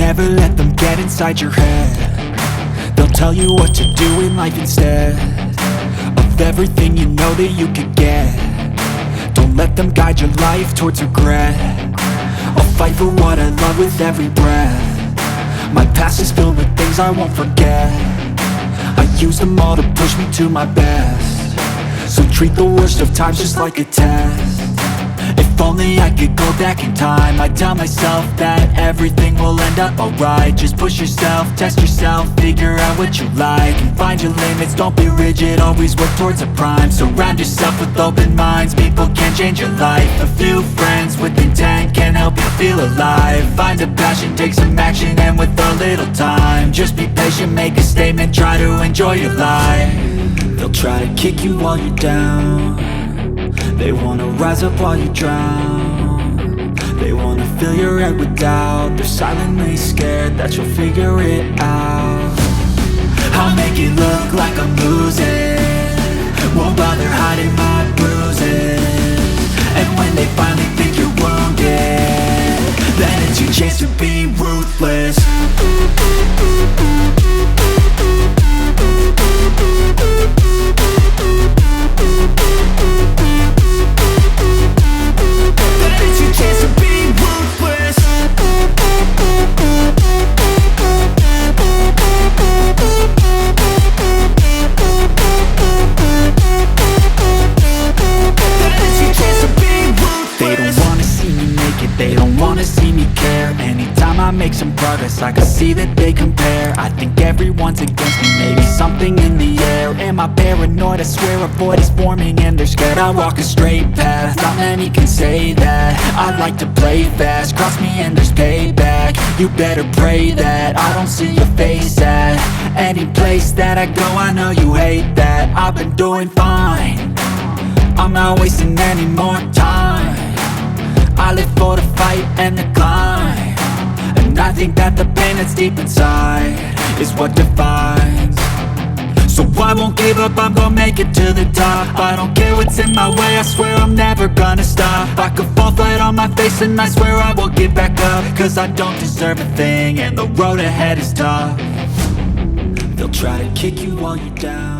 never let them get inside your head. They'll tell you what to do in life instead of everything you know that you could get. Don't let them guide your life towards regret. I'll fight for what I love with every breath. My past is filled with things I won't forget. I use them all to push me to my best. So treat the worst of times just like a test. If only I could go back in time, I'd tell myself that everything will end up alright. Just push yourself, test yourself, figure out what you like, and find your limits, don't be rigid, always work towards a prime. Surround yourself with open minds, people can change your life. A few friends with intent can help you feel alive. Find a passion, take some action, and with a little time, just be patient, make a statement, try to enjoy your life. They'll try to kick you while you're down. They wanna rise up while you drown. They wanna fill your head with doubt. They're silently scared that you'll figure it out. I'll make it look like I'm losing, won't bother hiding my bruises. And when they finally think you're wounded, then it's your chance to be ruthless. They don't wanna see me care. Anytime I make some progress, I can see that they compare. I think everyone's against me, maybe something in the air. Am I paranoid? I swear a void is forming and they're scared. I walk a straight path, not many can say that. I like to play fast, cross me and there's payback. You better pray that I don't see your face at any place that I go. I know you hate that. I've been doing fine, I'm not wasting any more time. I live for the fight and the climb, and I think that the pain that's deep inside is what defines. So I won't give up, I'm gonna make it to the top. I don't care what's in my way, I swear I'm never gonna stop. I could fall flat on my face and I swear I will get back up, cause I don't deserve a thing and the road ahead is tough. They'll try to kick you while you're down.